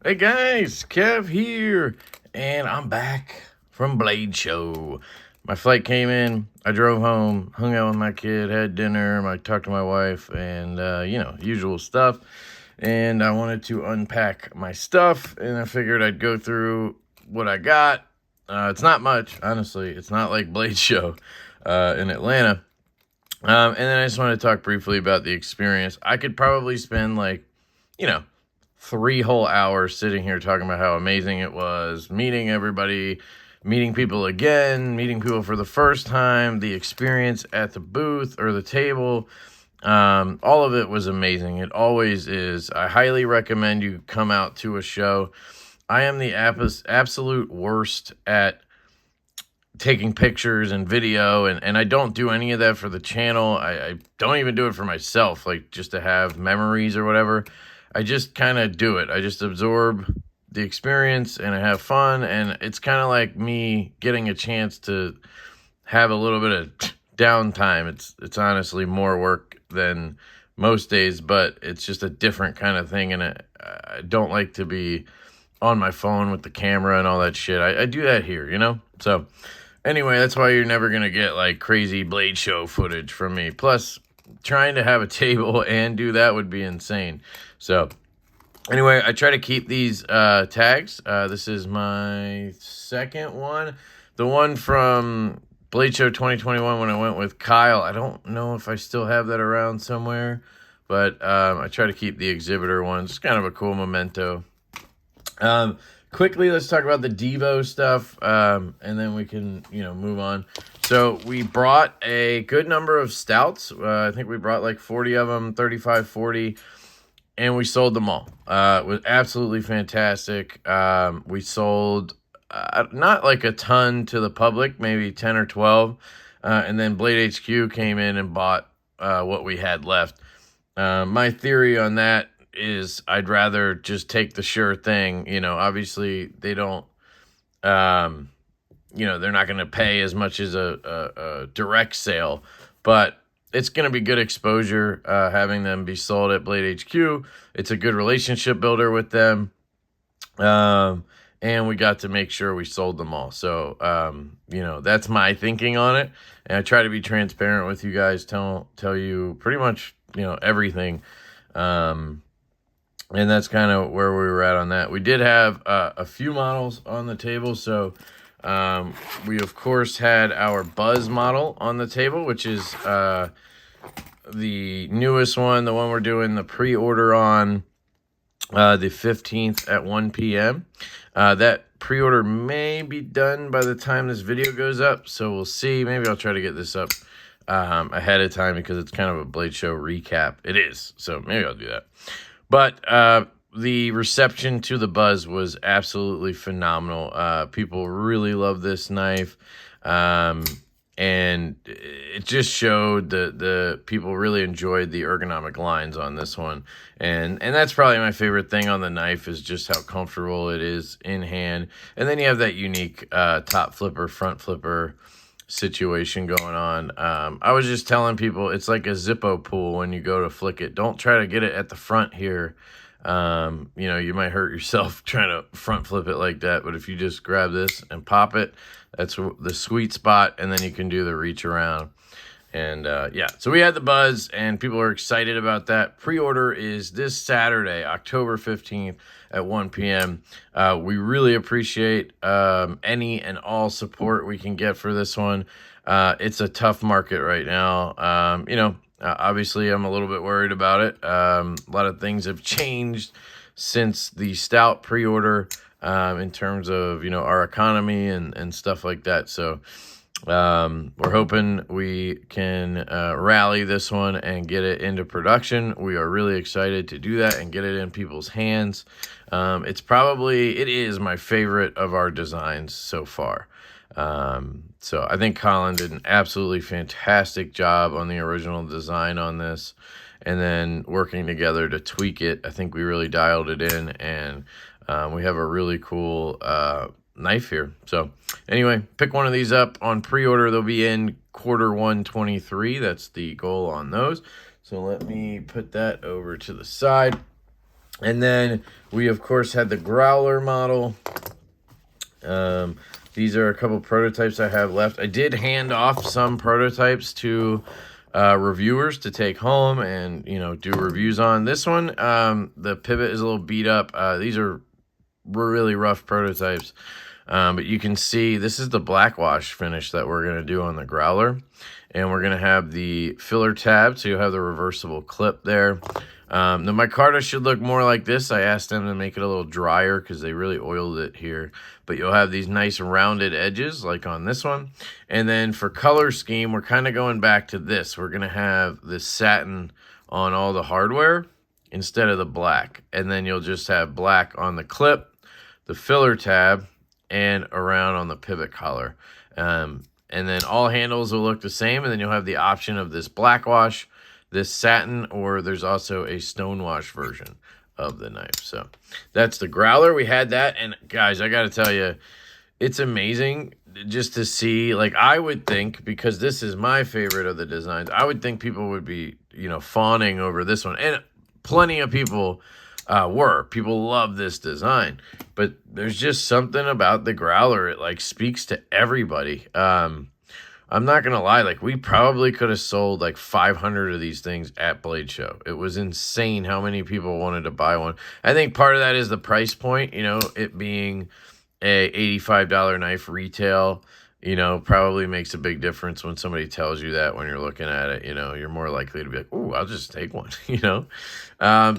Hey guys, Kev here, and I'm back from Blade Show. My flight came in, I drove home, hung out with my kid, had dinner, I talked to my wife, and usual stuff. And I wanted to unpack my stuff, and I figured I'd go through what I got. It's not much, honestly. It's not like Blade Show in Atlanta. And then I just want to talk briefly about the experience. I could probably spend 3 whole hours sitting here talking about how amazing it was, meeting everybody, meeting people again, meeting people for the first time, the experience at the booth or the table. All of it was amazing. It always is. I highly recommend you come out to a show. I am the absolute worst at taking pictures and video, and I don't do any of that for the channel. I don't even do it for myself, like just to have memories or whatever. I just kind of do it. I just absorb the experience and I have fun, and it's kind of like me getting a chance to have a little bit of downtime. It's honestly more work than most days, but it's just a different kind of thing, and I don't like to be on my phone with the camera and all that shit. I do that here. So anyway, that's why you're never going to get like crazy Blade Show footage from me. Plus, trying to have a table and do that would be insane. So anyway, I try to keep these tags. This is my second one. The one from Blade Show 2021 when I went with Kyle. I don't know if I still have that around somewhere, but I try to keep the exhibitor ones. It's kind of a cool memento. Quickly, let's talk about the Devo stuff, and then we can, move on. So we brought a good number of stouts. I think we brought like 40 of them, 35, 40, and we sold them all. It was absolutely fantastic. We sold not like a ton to the public, maybe 10 or 12, and then Blade HQ came in and bought what we had left. My theory on that is I'd rather just take the sure thing. Obviously they don't, they're not going to pay as much as a direct sale, but it's going to be good exposure having them be sold at Blade HQ. It's a good relationship builder with them. And we got to make sure we sold them all. So, that's my thinking on it. And I try to be transparent with you guys, tell you pretty much, everything. And that's kind of where we were at on that. We did have a few models on the table. So we, of course, had our Buzz model on the table, which is the newest one, the one we're doing the pre-order on the 15th at 1 p.m. That pre-order may be done by the time this video goes up. So we'll see. Maybe I'll try to get this up ahead of time because it's kind of a Blade Show recap. It is. So maybe I'll do that. But the reception to the Buzz was absolutely phenomenal. People really love this knife. And it just showed the people really enjoyed the ergonomic lines on this one. And that's probably my favorite thing on the knife is just how comfortable it is in hand. And then you have that unique top flipper, front flipper situation going on. I was just telling people it's like a Zippo pull when you go to flick it. Don't try to get it at the front here. You might hurt yourself trying to front flip it like that, but if you just grab this and pop it, that's the sweet spot, and then you can do the reach around. And so we had the Buzz, and people are excited about that. Pre-order is this Saturday, October 15th at 1 p.m. We really appreciate any and all support we can get for this one. It's a tough market right now. Obviously, I'm a little bit worried about it. A lot of things have changed since the stout pre-order in terms of, our economy and stuff like that. So we're hoping we can rally this one and get it into production. We are really excited to do that and get it in people's hands. It is my favorite of our designs so far. So I think Colin did an absolutely fantastic job on the original design on this, and then working together to tweak it. I think we really dialed it in, and we have a really cool knife here. So anyway, pick one of these up on pre-order. They'll be in Q1 23. That's the goal on those. So let me put that over to the side. And then we, of course, had the Growler model. These are a couple prototypes I have left. I did hand off some prototypes to reviewers to take home and, you know, do reviews on. This one, the pivot is a little beat up. These are really rough prototypes. But you can see this is the black wash finish that we're going to do on the Growler. And we're going to have the filler tab, so you'll have the reversible clip there. The micarta should look more like this. I asked them to make it a little drier because they really oiled it here. But you'll have these nice rounded edges like on this one. And then for color scheme, we're kind of going back to this. We're going to have this satin on all the hardware instead of the black. And then you'll just have black on the clip, the filler tab, and around on the pivot collar. And then all handles will look the same. And then you'll have the option of this black wash, this satin, or there's also a stonewash version of the knife. So that's the Growler. We had that, and guys, I gotta tell you, it's amazing just to see. Like, I would think, because this is my favorite of the designs, I would think people would be, you know, fawning over this one, and plenty of people people love this design. But there's just something about the Growler, it like speaks to everybody. I'm not going to lie, like, we probably could have sold like 500 of these things at Blade Show. It was insane how many people wanted to buy one. I think part of that is the price point, you know, it being a $85 knife retail, you know, probably makes a big difference when somebody tells you that when you're looking at it. You know, you're more likely to be like, ooh, I'll just take one, you know.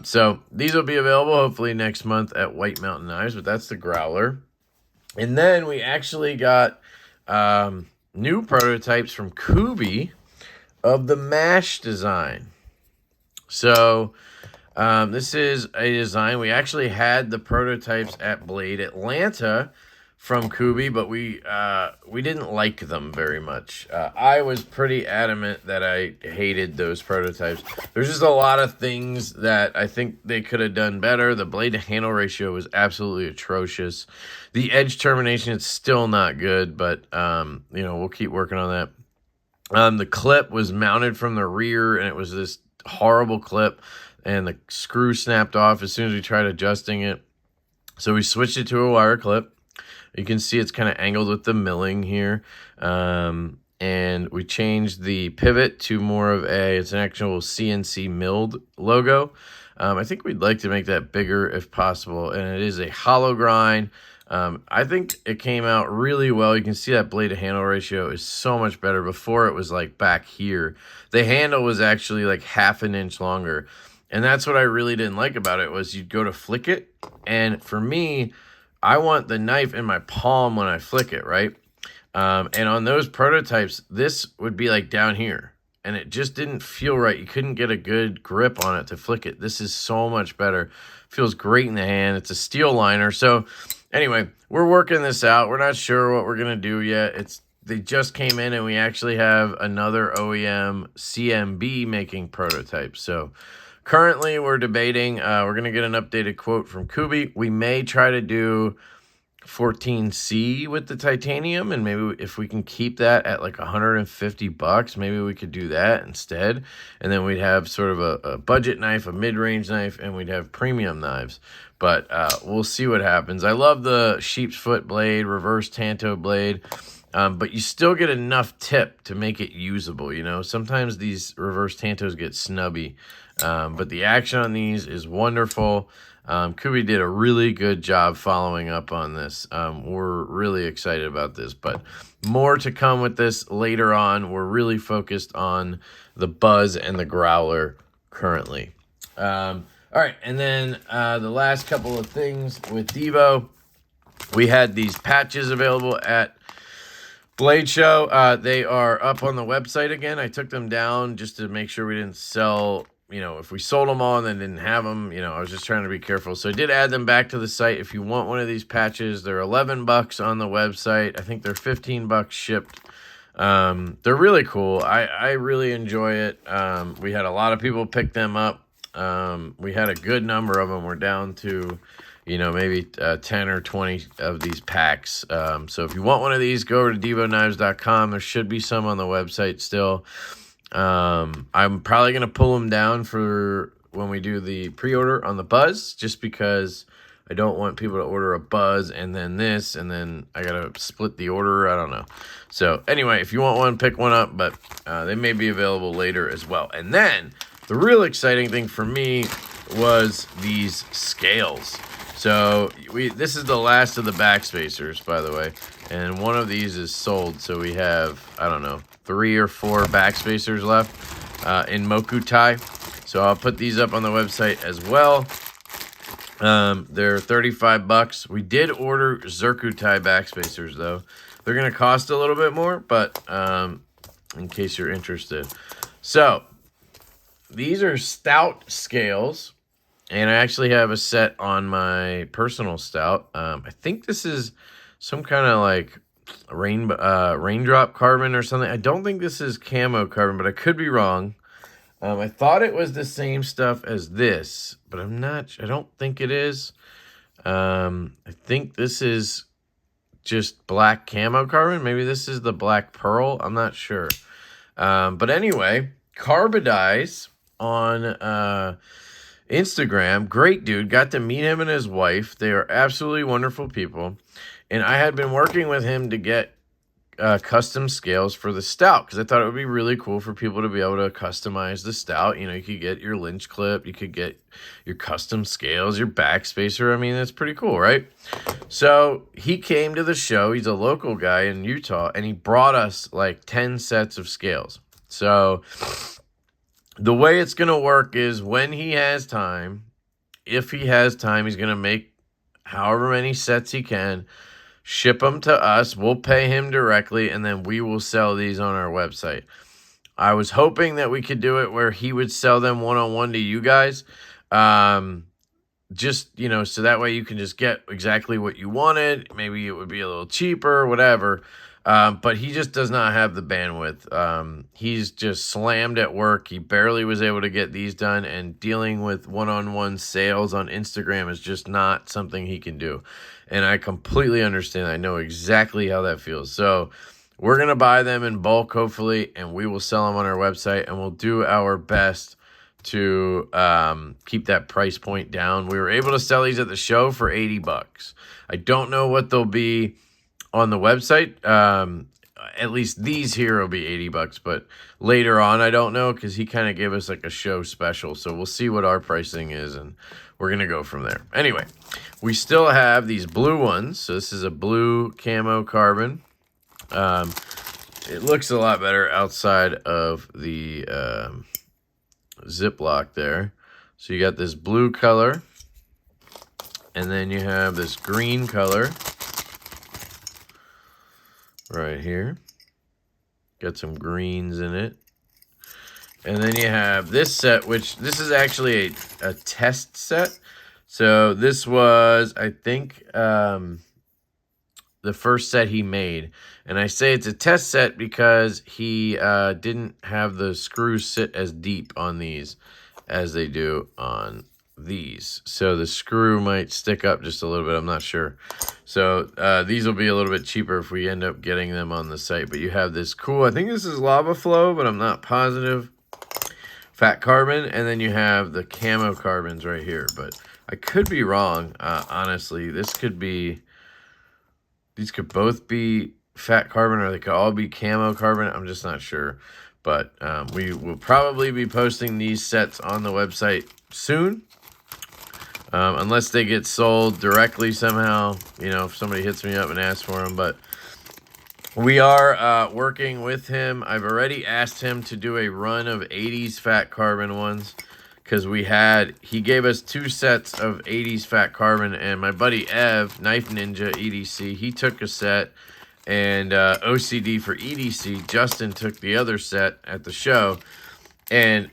So these will be available hopefully next month at White Mountain Knives, but that's the Growler. And then we actually got new prototypes from Kubi of the Mash design. So this is a design. We actually had the prototypes at Blade Atlanta from Kubi, but we didn't like them very much. I was pretty adamant that I hated those prototypes. There's just a lot of things that I think they could have done better. The blade to handle ratio was absolutely atrocious. The edge termination is still not good, but you know, we'll keep working on that. The clip was mounted from the rear, and it was this horrible clip, and the screw snapped off as soon as we tried adjusting it. So we switched it to a wire clip. You can see it's kind of angled with the milling here. And we changed the pivot to more of it's an actual CNC milled logo. I think we'd like to make that bigger if possible. And it is a hollow grind. I think it came out really well. You can see that blade to handle ratio is so much better. Before it was like back here. The handle was actually like half an inch longer. And that's what I really didn't like about it, was you'd go to flick it. And for me, I want the knife in my palm when I flick it, right? And on those prototypes, this would be like down here. And it just didn't feel right. You couldn't get a good grip on it to flick it. This is so much better. Feels great in the hand. It's a steel liner. So anyway, we're working this out. We're not sure what we're going to do yet. They just came in, and we actually have another OEM CMB making prototypes. So currently, we're debating. We're going to get an updated quote from Kubi. We may try to do 14C with the titanium, and maybe if we can keep that at like $150, maybe we could do that instead. And then we'd have sort of a budget knife, a mid-range knife, and we'd have premium knives. But we'll see what happens. I love the sheep's foot blade, reverse tanto blade. But you still get enough tip to make it usable, you know. Sometimes these reverse tantos get snubby. But the action on these is wonderful. Kubi did a really good job following up on this. We're really excited about this, but more to come with this later on. We're really focused on the Buzz and the Growler currently. All right, and then the last couple of things with Devo. We had these patches available at Blade Show. They are up on the website again. I took them down just to make sure we didn't sell. You know, if we sold them all and then didn't have them, you know, I was just trying to be careful. So I did add them back to the site. If you want one of these patches, they're $11 on the website. I think they're $15 shipped. They're really cool. I really enjoy it. We had a lot of people pick them up. We had a good number of them. We're down to, you know, maybe 10 or 20 of these packs. So if you want one of these, go over to devoknives.com. There should be some on the website still. I'm probably going to pull them down for when we do the pre-order on the Buzz, just because I don't want people to order a Buzz and then this, and then I got to split the order. I don't know. So anyway, if you want one, pick one up, but they may be available later as well. And then the real exciting thing for me was these scales. So this is the last of the backspacers, by the way, and one of these is sold. So we have, I don't know, 3 or 4 backspacers left in Mokutai. So I'll put these up on the website as well. They're $35. We did order Zirkutai backspacers though. They're gonna cost a little bit more, but in case you're interested. So these are stout scales, and I actually have a set on my personal stout. I think this is some kind of like raindrop carbon or something. I don't think this is camo carbon, but I could be wrong. I thought it was the same stuff as this, but I'm not. I don't think it is. I think this is just black camo carbon. Maybe this is the black pearl. I'm not sure. But anyway, Carbodize on Instagram. Great dude. Got to meet him and his wife. They are absolutely wonderful people. And I had been working with him to get custom scales for the stout, because I thought it would be really cool for people to be able to customize the stout. You know, you could get your lynch clip, you could get your custom scales, your backspacer. I mean, that's pretty cool, right? So he came to the show. He's a local guy in Utah, and he brought us like 10 sets of scales. So the way it's going to work is when he has time, if he has time, he's going to make however many sets he can, ship them to us. We'll pay him directly, and then we will sell these on our website. I was hoping that we could do it where he would sell them one-on-one to you guys. Just, you know, so that way you can just get exactly what you wanted. Maybe it would be a little cheaper, whatever. But he just does not have the bandwidth. He's just slammed at work. He barely was able to get these done, and dealing with one-on-one sales on Instagram is just not something he can do. And I completely understand. I know exactly how that feels. So we're going to buy them in bulk, hopefully, and we will sell them on our website, and we'll do our best to keep that price point down. We were able to sell these at the show for $80. I don't know what they'll be on the website. At least these here will be $80, but later on, I don't know, because he kind of gave us like a show special. So we'll see what our pricing is, and we're going to go from there. Anyway, we still have these blue ones. So this is a blue camo carbon. It looks a lot better outside of the Ziploc there. So you got this blue color, and then you have this green color right here. Got some greens in it. And then you have this set, which this is actually a test set. So this was, I think, the first set he made. And I say it's a test set because he didn't have the screws sit as deep on these as they do on these. So the screw might stick up just a little bit. I'm not sure. So these will be a little bit cheaper if we end up getting them on the site. But you have this cool, I think this is lava flow, but I'm not positive. Fat carbon, and then you have the camo carbons right here. But I could be wrong, honestly. These could both be fat carbon, or they could all be camo carbon. I'm just not sure. But we will probably be posting these sets on the website soon. Unless they get sold directly somehow, you know, if somebody hits me up and asks for them. But we are working with him. I've already asked him to do a run of 80s fat carbon ones, because he gave us 2 sets of 80s fat carbon, and my buddy Ev, Knife Ninja EDC, he took a set, and OCD for EDC, Justin took the other set at the show. And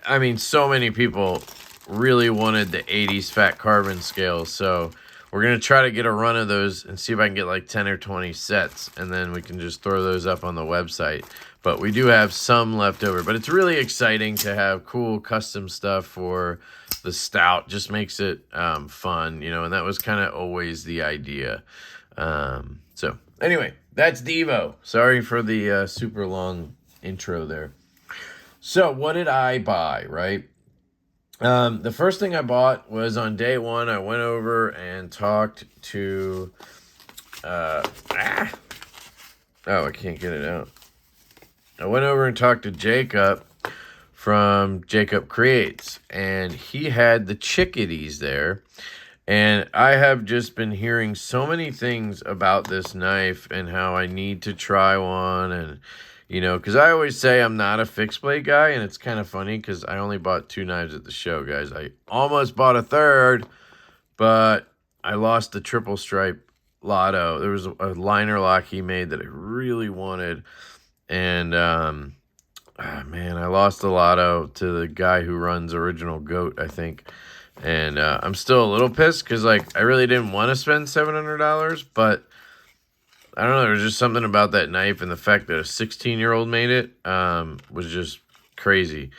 I mean, so many people really wanted the 80s fat carbon scales, so we're going to try to get a run of those and see if I can get like 10 or 20 sets, and then we can just throw those up on the website. But we do have some left over. But it's really exciting to have cool custom stuff for the stout. Just makes it fun, you know, and that was kind of always the idea. So anyway, that's Devo. Sorry for the super long intro there. So what did I buy, right? The first thing I bought was on day one. I went over and talked to... Oh, I can't get it out. I went over and talked to Jacob from Jacob Creates, and he had the Chickadees there. And I have just been hearing so many things about this knife and how I need to try one. And, you know, because I always say I'm not a fixed blade guy, and it's kind of funny because I only bought 2 knives at the show, guys. I almost bought a third, but I lost the triple stripe Lotto. There was a liner lock he made that I really wanted. And, man, I lost the Lotto to the guy who runs Original Goat, I think. And I'm still a little pissed because, like, I really didn't want to spend $700, but I don't know. There was just something about that knife, and the fact that a 16-year-old made it was just crazy.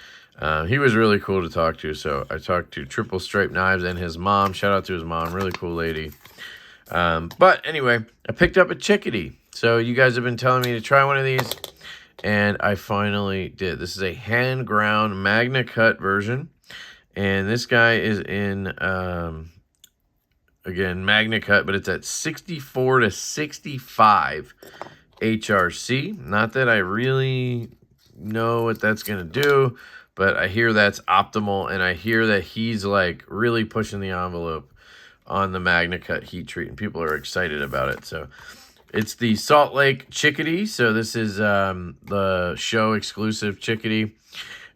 He was really cool to talk to, so I talked to Triple Stripe Knives and his mom. Shout out to his mom. Really cool lady. But anyway, I picked up a Chickadee. So you guys have been telling me to try one of these, and I finally did. This is a hand-ground Magna Cut version. And this guy is in, again, Magna Cut, but it's at 64 to 65 HRC. Not that I really know what that's going to do, but I hear that's optimal, and I hear that he's, like, really pushing the envelope on the Magna Cut heat treat, and people are excited about it. So it's the Salt Lake Chickadee. So this is the show exclusive Chickadee.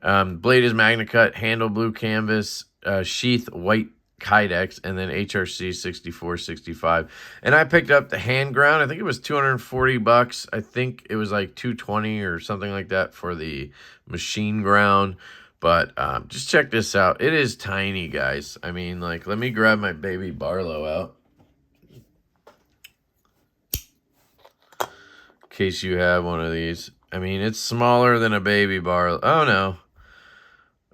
Blade is Magna Cut, handle blue canvas, sheath white Kydex, and then HRC 6465. And I picked up the hand ground. I think it was $240. I think it was like $220 or something like that for the machine ground. But just check this out. It is tiny, guys. I mean, like, let me grab my baby Barlow out, in case you have one of these. I mean, it's smaller than a baby Barlow. Oh, no.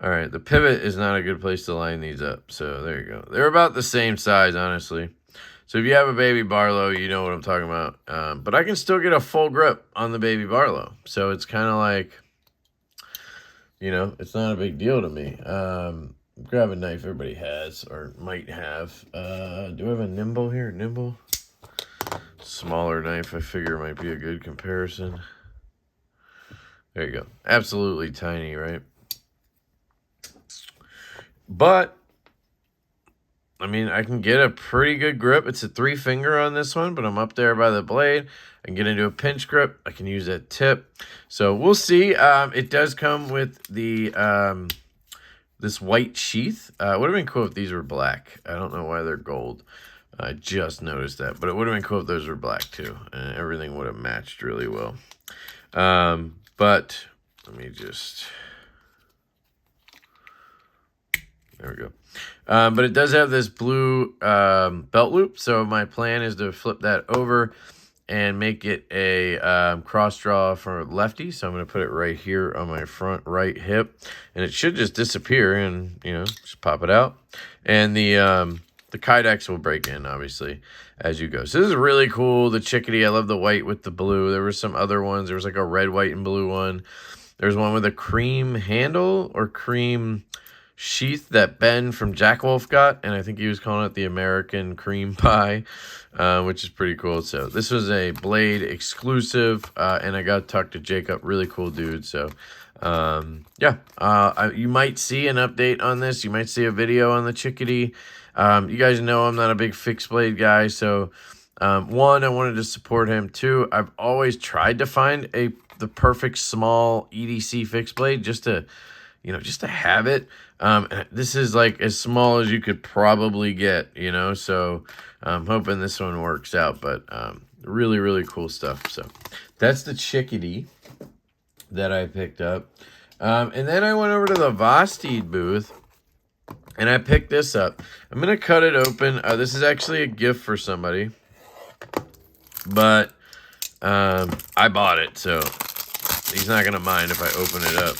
All right, the pivot is not a good place to line these up. So there you go. They're about the same size, honestly. So if you have a baby Barlow, you know what I'm talking about. But I can still get a full grip on the baby Barlow. So it's kind of like, you know, it's not a big deal to me. Grab a knife everybody has or might have. Do I have a Nimble here? Nimble? Smaller knife, I figure might be a good comparison. There you go. Absolutely tiny, right? But, I mean, I can get a pretty good grip. It's a 3-finger on this one, but I'm up there by the blade. I can get into a pinch grip. I can use that tip. So we'll see. It does come with the this white sheath. It would have been cool if these were black. I don't know why they're gold. I just noticed that. But it would have been cool if those were black too. And everything would have matched really well. But let me just... There we go. But it does have this blue belt loop. So my plan is to flip that over and make it a cross draw for lefty. So I'm going to put it right here on my front right hip. And it should just disappear and, you know, just pop it out. And the Kydex will break in, obviously, as you go. So this is really cool. The Chickadee, I love the white with the blue. There were some other ones. There was like a red, white, and blue one. There's one with a cream handle or cream sheath that Ben from Jack Wolf got, and I think he was calling it the American Cream Pie, which is pretty cool. So this was a Blade exclusive, and I got to talk to Jacob, really cool dude. So yeah, you might see an update on this. You might see a video on the Chickadee. You guys know I'm not a big fixed blade guy, so one, I wanted to support him. Two, I've always tried to find the perfect small EDC fixed blade just to, you know, just to have it. This is like as small as you could probably get, you know, so I'm hoping this one works out, but really, really cool stuff. So that's the Chickadee that I picked up. And then I went over to the Vostage booth and I picked this up. I'm going to cut it open. This is actually a gift for somebody, but I bought it, so he's not going to mind if I open it up.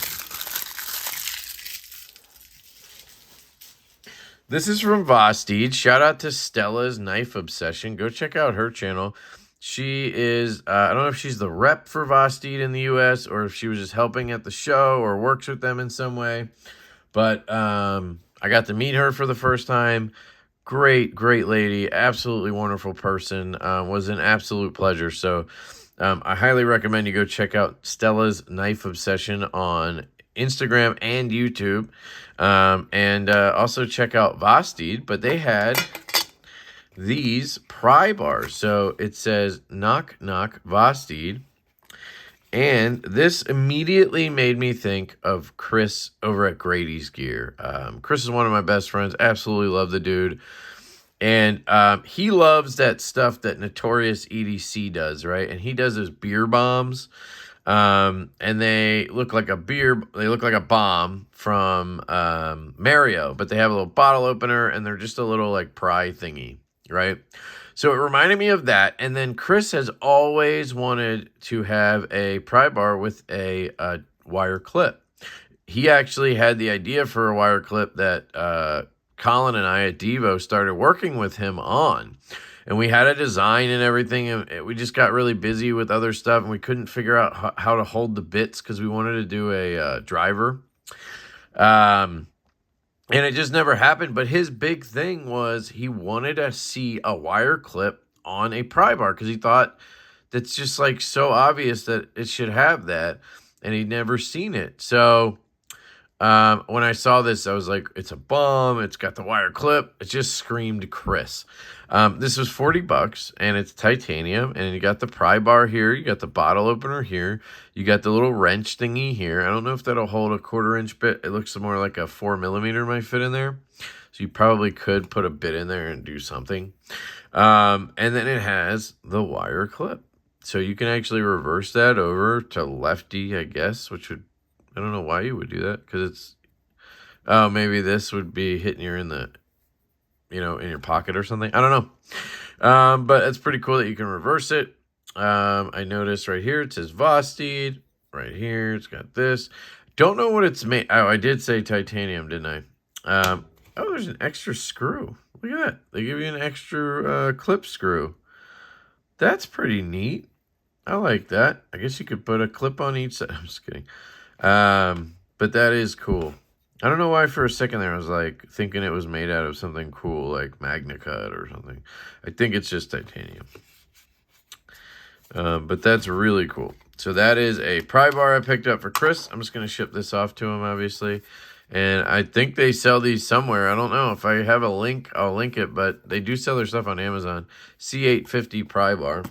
This is from Vostage. Shout out to Stella's Knife Obsession. Go check out her channel. She is, I don't know if she's the rep for Vostage in the U.S. or if she was just helping at the show or works with them in some way. But I I got to meet her for the first time. Great lady, absolutely wonderful person. Was an absolute pleasure. So I highly recommend you go check out Stella's Knife Obsession on Instagram and YouTube. And also check out Vostage, but they had these pry bars. So it says knock knock Vostage. And this immediately made me think of Chris over at Grady's Gear. Chris is one of my best friends. Absolutely love the dude. And he loves that stuff that Notorious EDC does, right? And he does those beer bombs. And they look like a bomb from Mario, but they have a little bottle opener and they're just a little like pry thingy, right? So it reminded me of that. And then Chris has always wanted to have a pry bar with a wire clip. He actually had the idea for a wire clip that Colin and I at Devo started working with him on. And we had a design and everything, and we just got really busy with other stuff, and we couldn't figure out how to hold the bits because we wanted to do a driver. And it just never happened. But his big thing was he wanted to see a wire clip on a pry bar because he thought that's just like so obvious that it should have that, and he'd never seen it. So when I saw this, I was like, it's a bomb. It's got the wire clip. It just screamed Chris. This was $40 and it's titanium, and you got the pry bar here. You got the bottle opener here. You got the little wrench thingy here. I don't know if that'll hold a 1/4-inch bit. It looks more like a 4mm might fit in there. So you probably could put a bit in there and do something. And then it has the wire clip. So you can actually reverse that over to lefty, I guess, which would, I don't know why you would do that, because it's, oh, maybe this would be hitting you in the, in your pocket or something. I don't know. But it's pretty cool that you can reverse it. I noticed right here, it says Vostage. Right here, it's got this. Don't know what it's made. Oh, I did say titanium, didn't I? Oh, there's an extra screw. Look at that. They give you an extra clip screw. That's pretty neat. I like that. I guess you could put a clip on each side. I'm just kidding. But that is cool. I don't know why for a second there I was like thinking it was made out of something cool like MagnaCut or something. I think it's just titanium. But that's really cool. So that is a pry bar I picked up for Chris. I'm just going to ship this off to him, obviously. And I think they sell these somewhere. I don't know. If I have a link, I'll link it. But they do sell their stuff on Amazon. C850 pry bar.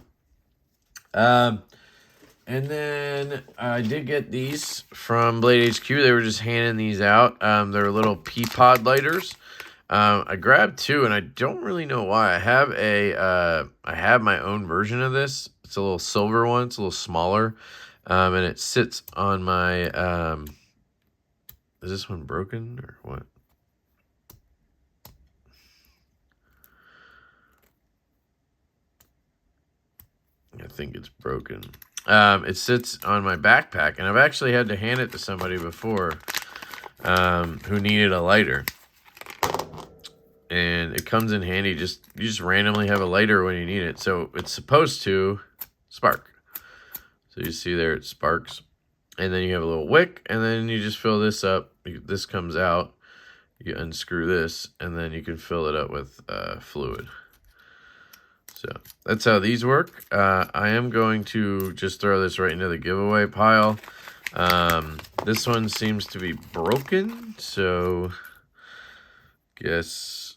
And then I did get these from Blade HQ. They were just handing these out. They're little Peapod lighters. I grabbed two, and I don't really know why. I have my own version of this. It's a little silver one. It's a little smaller, and it sits on my. Is this one broken or what? I think it's broken. It sits on my backpack, and I've actually had to hand it to somebody before who needed a lighter. And it comes in handy. You just randomly have a lighter when you need it. So it's supposed to spark. So you see there it sparks. And then you have a little wick, and then you just fill this up. This comes out. You unscrew this, and then you can fill it up with fluid. So that's how these work. I am going to just throw this right into the giveaway pile. This one seems to be broken, so guess,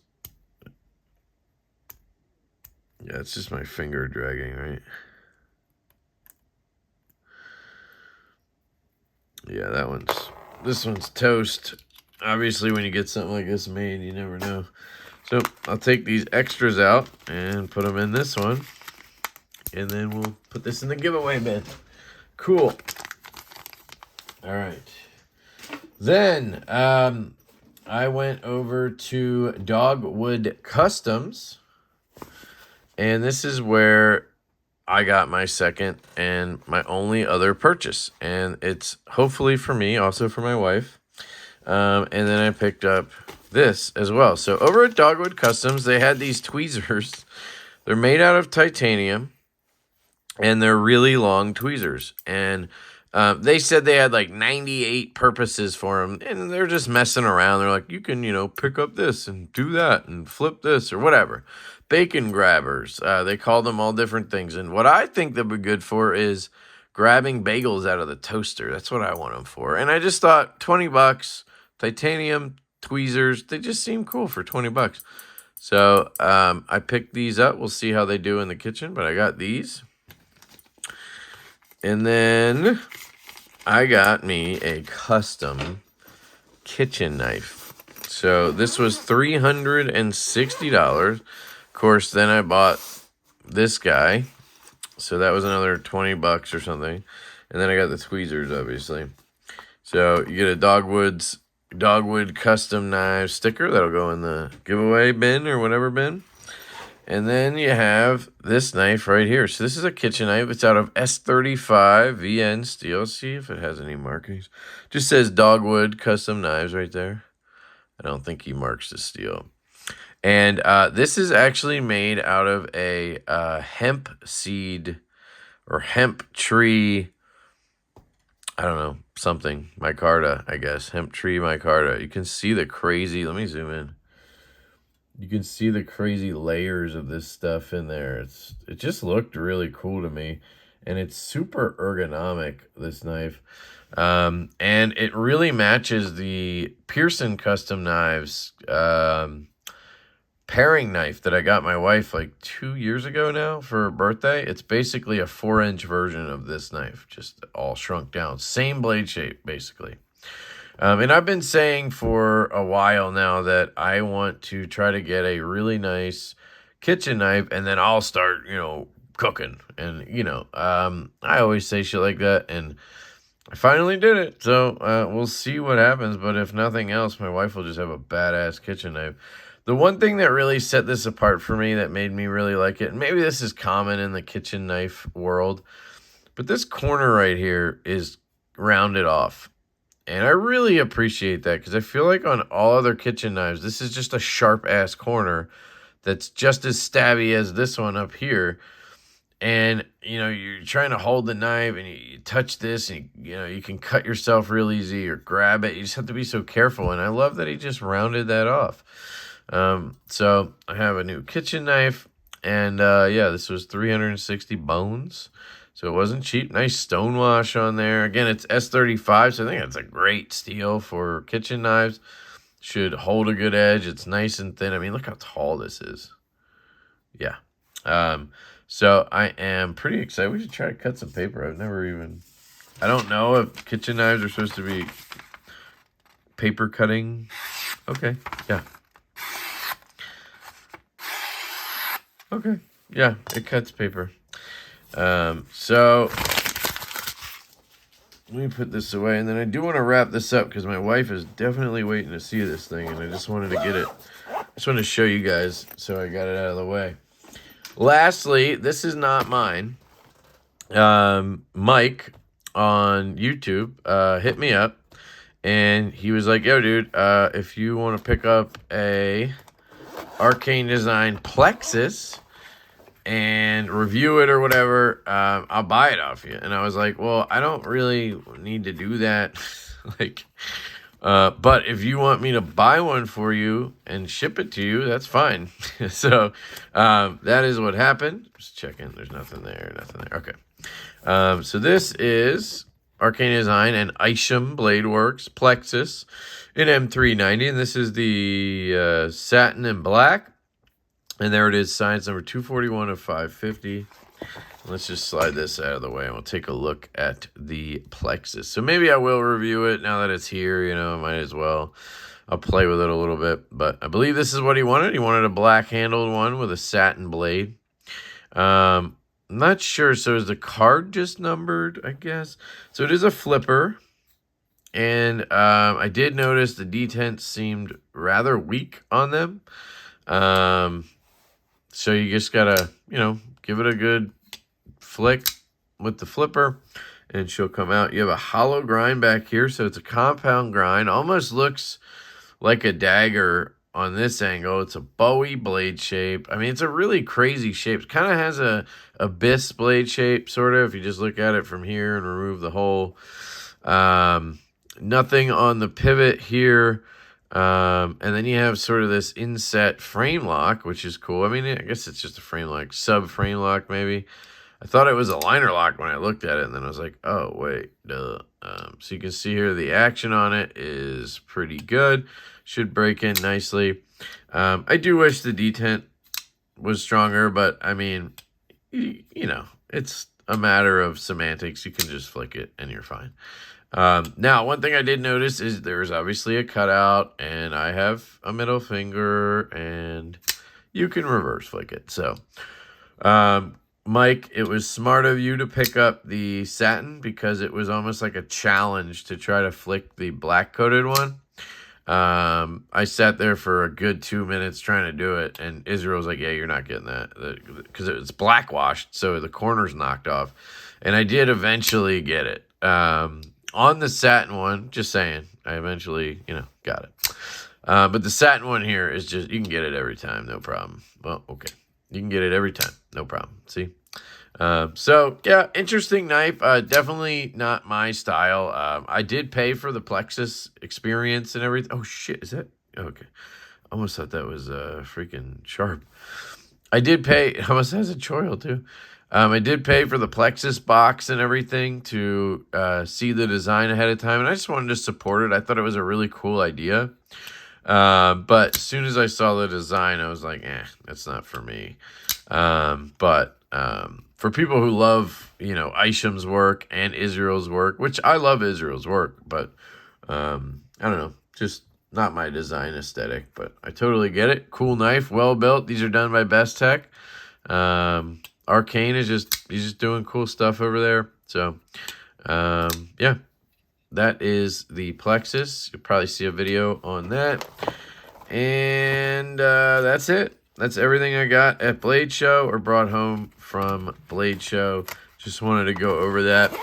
yeah, it's just my finger dragging, right? Yeah, this one's toast. Obviously, when you get something like this made, you never know. So I'll take these extras out and put them in this one. And then we'll put this in the giveaway bin. Cool. All right. Then I went over to Dogwood Customs. And this is where I got my second and my only other purchase. And it's hopefully for me, also for my wife. And then I picked up this as well. So over at Dogwood Customs, they had these tweezers. They're made out of titanium, and they're really long tweezers. And They said they had like 98 purposes for them, and they're just messing around. They're like, you can, pick up this and do that and flip this or whatever. Bacon grabbers. They call them all different things. And what I think they'll be good for is grabbing bagels out of the toaster. That's what I want them for. And I just thought $20, titanium tweezers, they just seem cool for $20. So I picked these up. We'll see how they do in the kitchen, but I got these. And then I got me a custom kitchen knife. So this was $360. Of course, then I bought this guy. So that was another $20 or something. And then I got the tweezers, obviously. So you get a Dogwood Custom Knife sticker. That'll go in the giveaway bin or whatever bin. And then you have this knife right here. So this is a kitchen knife. It's out of S35 VN steel. See if it has any markings. Just says Dogwood Custom Knives right there. I don't think he marks the steel. And this is actually made out of a hemp seed or hemp tree, I don't know, something, micarta, I guess. Hemp tree micarta. You can see the crazy, let me zoom in. You can see the crazy layers of this stuff in there. It just looked really cool to me. And it's super ergonomic, this knife. And it really matches the Pearson Custom Knives paring knife that I got my wife like 2 years ago now for her birthday. It's basically a 4-inch version of this knife, just all shrunk down. Same blade shape, basically. And I've been saying for a while now that I want to try to get a really nice kitchen knife, and then I'll start, cooking. And, I always say shit like that, and I finally did it. So we'll see what happens. But if nothing else, my wife will just have a badass kitchen knife. The one thing that really set this apart for me that made me really like it, and maybe this is common in the kitchen knife world, but this corner right here is rounded off. And I really appreciate that because I feel like on all other kitchen knives, this is just a sharp-ass corner that's just as stabby as this one up here. And, you're trying to hold the knife and you touch this and, you can cut yourself real easy or grab it. You just have to be so careful. And I love that he just rounded that off. So I have a new kitchen knife, and this was 360 bones, so it wasn't cheap. Nice stonewash on there. Again, it's S35, so I think that's a great steel for kitchen knives. Should hold a good edge. It's nice and thin. I mean, look how tall this is. Yeah. So I am pretty excited. We should try to cut some paper. I don't know if kitchen knives are supposed to be paper cutting. Okay, yeah. Okay, yeah, it cuts paper. So let me put this away, and then I do want to wrap this up because my wife is definitely waiting to see this thing, and I just wanted to get it. I just wanted to show you guys, so I got it out of the way. Lastly, this is not mine. Mike on YouTube hit me up, and he was like, yo, dude, if you want to pick up a Arcane Design Plexus and review it or whatever, I'll buy it off you. And I was like, well, I don't really need to do that. But if you want me to buy one for you and ship it to you, that's fine. So that is what happened. Just checking. There's nothing there. Okay. So this is Arcane Design and Isham Blade Works Plexus in M390. And this is the satin and black. And there it is, science number 241 of 550. Let's just slide this out of the way, and we'll take a look at the Plexus. So maybe I will review it now that it's here. I might as well. I'll play with it a little bit. But I believe this is what he wanted. He wanted a black-handled one with a satin blade. I'm not sure. So is the card just numbered, I guess? So it is a flipper. And I did notice the detents seemed rather weak on them. So you just gotta, give it a good flick with the flipper, and she'll come out. You have a hollow grind back here, so it's a compound grind. Almost looks like a dagger on this angle. It's a Bowie blade shape. I mean, it's a really crazy shape. It kind of has a abyss blade shape, sort of, if you just look at it from here and remove the hole. Nothing on the pivot here. And then you have sort of this inset frame lock, which is cool. I mean, I guess it's just a frame lock, sub frame lock maybe. I thought it was a liner lock when I looked at it, and then I was like, oh, wait, duh. So you can see here the action on it is pretty good. Should break in nicely. I do wish the detent was stronger, but I mean, you know, it's a matter of semantics. You can just flick it and you're fine. Now, one thing I did notice is there's obviously a cutout, and I have a middle finger, and you can reverse flick it. So, Mike, it was smart of you to pick up the satin because it was almost like a challenge to try to flick the black coated one. I sat there for a good 2 minutes trying to do it, and Israel was like, yeah, you're not getting that because it's black washed, so the corner's knocked off. And I did eventually get it. On the satin one, just saying, I eventually, you know, got it. But the satin one here is just, you can get it every time, no problem. Well, okay. You can get it every time, no problem. See? So, yeah, interesting knife. Definitely not my style. I did pay for the Plexus experience and everything. Oh, shit, is that? Okay. I almost thought that was freaking sharp. I did pay. It almost has a choil, too. I did pay for the Plexus box and everything to see the design ahead of time, and I just wanted to support it. I thought it was a really cool idea. But as soon as I saw the design, I was like, that's not for me. But for people who love, you know, Isham's work and Israel's work, which I love Israel's work, but I don't know, just not my design aesthetic. But I totally get it. Cool knife, well built. These are done by Best Tech. Arcane is he's just doing cool stuff over there. So, yeah, that is the Plexus. You'll probably see a video on that. And that's it. That's everything I got at Blade Show or brought home from Blade Show. Just wanted to go over that,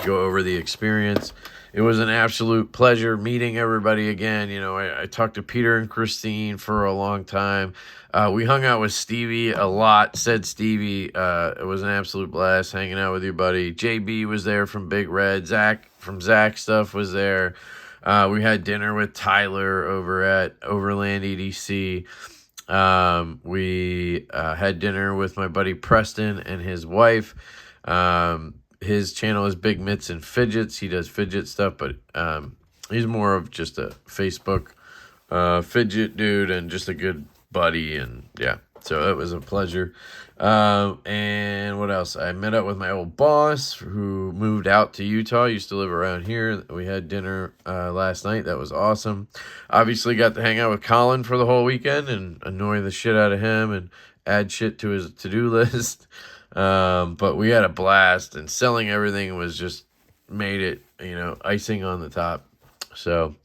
go over the experience. It was an absolute pleasure meeting everybody again. You know, I talked to Peter and Christine for a long time. We hung out with Stevie a lot. Said Stevie, it was an absolute blast hanging out with you, buddy. JB was there from Big Red. Zach from Zach Stuff was there. We had dinner with Tyler over at Overland EDC. We had dinner with my buddy Preston and his wife. His channel is Big Mitts and Fidgets. He does fidget stuff, but he's more of just a Facebook fidget dude and just a good buddy. And yeah, so it was a pleasure. And what else? I met up with my old boss who moved out to Utah. Used to live around here. We had dinner last night. That was awesome. Obviously got to hang out with Colin for the whole weekend and annoy the shit out of him and add shit to his to-do list. But we had a blast, and selling everything was just made it, you know, icing on the top. So,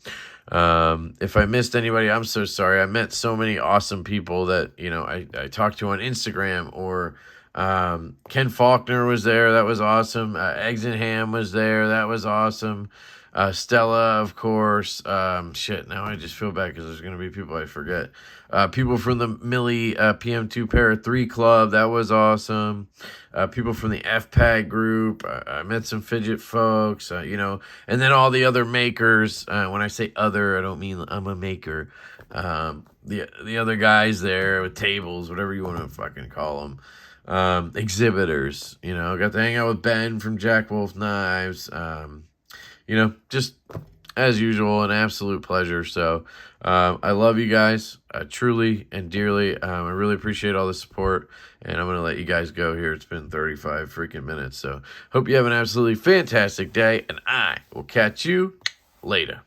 if I missed anybody, I'm so sorry. I met so many awesome people that, you know, I talked to on Instagram, or, Ken Faulkner was there. That was awesome. Eggs and Ham was there. That was awesome. Stella, of course. Shit, now I just feel bad because there's going to be people I forget. People from the Millie PM2 Para 3 Club. That was awesome. People from the FPAG group. I met some fidget folks, you know, and then all the other makers. When I say other, I don't mean I'm a maker. The other guys there with tables, whatever you want to fucking call them. Exhibitors, you know, got to hang out with Ben from Jack Wolf Knives. You know, just as usual, an absolute pleasure. So I love you guys truly and dearly. I really appreciate all the support, and I'm going to let you guys go here. It's been 35 freaking minutes. So hope you have an absolutely fantastic day, and I will catch you later.